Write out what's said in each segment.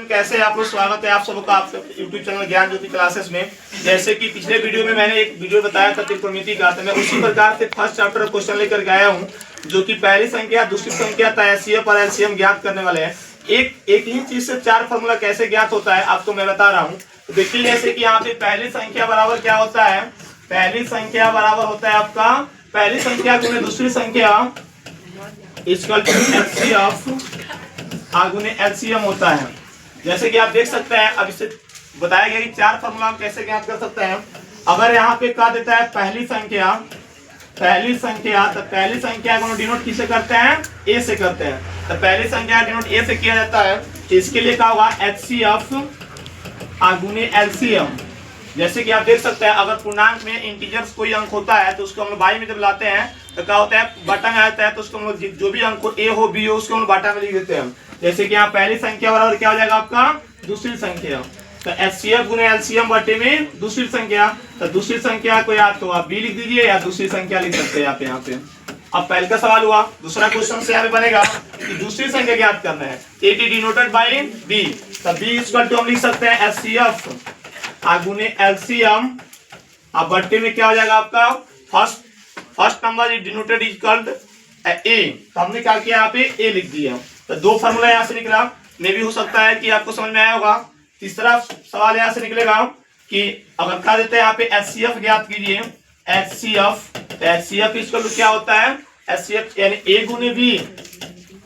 कैसे आप लोग, स्वागत है आप सबका आपके YouTube चैनल ज्ञान ज्योति क्लासेस में। जैसे कि पिछले वीडियो में मैंने एक वीडियो बताया था त्रिकोणमिति का, तो मैं उसी प्रकार से फर्स्ट चैप्टर क्वेश्चन लेकर के आया हूँ, जो कि पहली संख्या दूसरी संख्या तथा एचसीएफ और एलसीएम ज्ञात करने वाले हैं। एक ही चीज से चार फॉर्मूला कैसे ज्ञात होता है आपको मैं बता रहा हूँ। तो देखिए जैसे कि यहाँ पे पहली संख्या बराबर क्या होता है, पहली संख्या बराबर होता है आपका पहली संख्या गुणे दूसरी संख्या इक्वल टू एचसीएफ गुणे एलसीएम होता है। जैसे कि आप देख सकते हैं, अब इससे बताया गया कि चार फॉर्मूला हम कैसे ज्ञात कर सकते हैं। अगर यहाँ पे कहा देता है पहली संख्या तो पहली संख्या को डिनोट किससे करते हैं, ए से करते हैं। तो पहली संख्या डिनोट ए से किया जाता है, तो इसके लिए क्या होगा एचसीएफ गुणे एलसीएम। जैसे कि आप देख सकते हैं, अगर पूर्णांक में इंटीजर्स कोई अंक होता है तो उसको हम लोग बाई में जब लाते हैं तो क्या होता है, बटा में आता है, तो उसको हम लोग जो भी अंक ए हो बी हो उसको हम बटा में लिख देते हैं। जैसे कि यहाँ पहली संख्या बराबर क्या हो जाएगा आपका दूसरी संख्या, तो एचसीएफ गुणे एलसीएम बटे में दूसरी संख्या। तो दूसरी संख्या को याद तो आप बी लिख दीजिए या दूसरी संख्या लिख सकते हैं आप यहाँ पे। अब पहले का सवाल हुआ, दूसरा क्वेश्चन से यहाँ पे बनेगा कि दूसरी संख्या ज्ञात करना है, a t denoted by b. तो बी इक्वल टू हम लिख सकते हैं एचसीएफ गुणे एलसीएम, अब बट्टे में क्या हो जाएगा आपका first number is denoted is called a. तो हमने क्या किया यहाँ पे ए लिख दिया। तो दो फार्मूला यहाँ से निकला, मे भी हो सकता है कि आपको समझ में आया होगा। तीसरा सवाल यहाँ से निकलेगा कि अगर कहा देते हैं यहाँ पे एचसीएफ ज्ञात कीजिए, एचसीएफ इक्वल टू क्या होता है एचसीएफ यानी ए गुणे बी,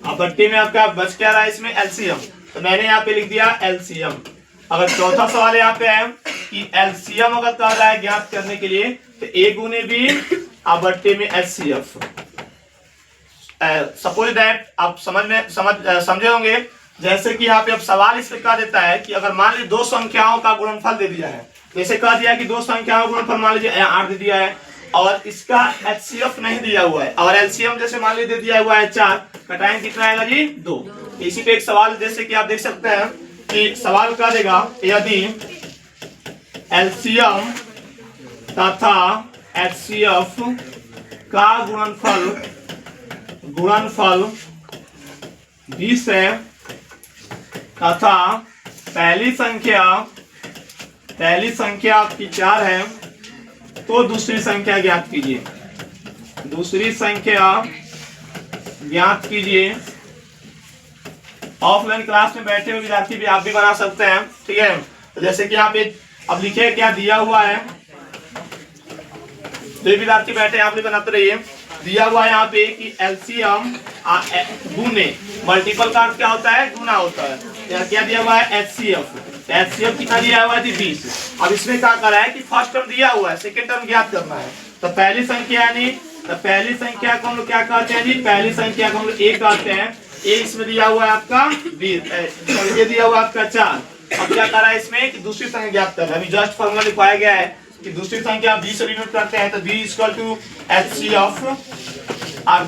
अब बट्टे में आपका बच क्या रहा है इसमें एलसीएम, तो मैंने यहाँ पे लिख दिया एलसीएम। अगर चौथा सवाल यहाँ पे है कि एलसीएम अगर कहा रहा है ज्ञात करने के लिए, तो ए गुणे बी अब बट्टे में एचसीएफ। सपोज दैट आप समझे होंगे। जैसे कि यहाँ पे अब सवाल इस प्रकार देता है कि अगर मान लीजिए दो संख्याओं का गुणनफल दे दिया है, जैसे कह दिया कि दो संख्याओं का गुणनफल मान लीजिए 8 दे दिया है और इसका एचसीएफ नहीं दिया हुआ है, और एलसीएम जैसे मान लीजिए दे दिया हुआ है 4, घटाएं कितना आएगा जी 2। इसी पे एक सवाल जैसे कि आप देख सकते हैं कि सवाल क्या देगा, यदि एलसीएम तथा एचसीएफ का गुणनफल 20 है तथा पहली संख्या आपकी 4 है, तो दूसरी संख्या ज्ञात कीजिए। दूसरी संख्या ज्ञात कीजिए। ऑफलाइन क्लास में बैठे हुए विद्यार्थी भी आप भी बना सकते हैं, ठीक है। तो जैसे कि यहाँ पे अब लिखे क्या दिया हुआ है, जो विद्यार्थी बैठे आप भी बनाते रहिए। दिया हुआ है यहाँ पे कि एलसीएम गुणे, मल्टीपल का अर्थ क्या होता है गुना होता है। यहाँ क्या दिया हुआ है एचसीएफ कितना दिया हुआ है 20। अब इसमें क्या करा है कि फर्स्ट टर्म दिया हुआ है, सेकंड टर्म ज्ञात करना है। तो पहली संख्या यानी पहली संख्या को हम लोग क्या कहते हैं जी, पहली संख्या को हम लोग ए कहते हैं। ए इसमें दिया हुआ है आपका 20, ये दिया हुआ आपका 4। अब क्या करा है इसमें कि दूसरी संख्या ज्ञात करना है। अभी जस्ट फॉर्मूला लिखवाया गया है कि दूसरी संख्या 20 से डिनोट करते हैं, तो बी इक्वल टू एचसीएफ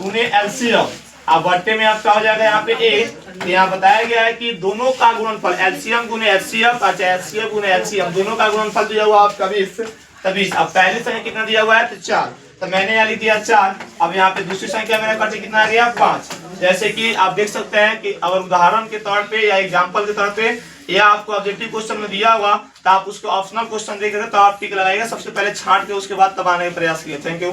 गुणे एलसीएम। अब बट्टे में आपका हो जाएगा यहाँ पे ए। यहाँ बताया गया है कि दोनों का गुणनफल एलसीएम गुणे एचसीएफ, अच्छा एचसीएफ गुणे एलसीएम, दोनों का गुणनफल दिया हुआ आपका 20। अब पहली संख्या कितना दिया हुआ है तो 4, तो मैंने यहाँ लिख दिया 4। अब यहाँ पे दूसरी संख्या मेरा करते कितना आ गया 5। जैसे कि आप देख सकते हैं कि अगर उदाहरण के तौर पे या एग्जाम्पल के तौर पे या आपको ऑब्जेक्टिव क्वेश्चन में दिया हुआ तो आप उसको ऑप्शनल क्वेश्चन देख रहे तो आप टिक लगाइएगा, सबसे पहले छांट के उसके बाद तबाने का प्रयास किए। Thank you.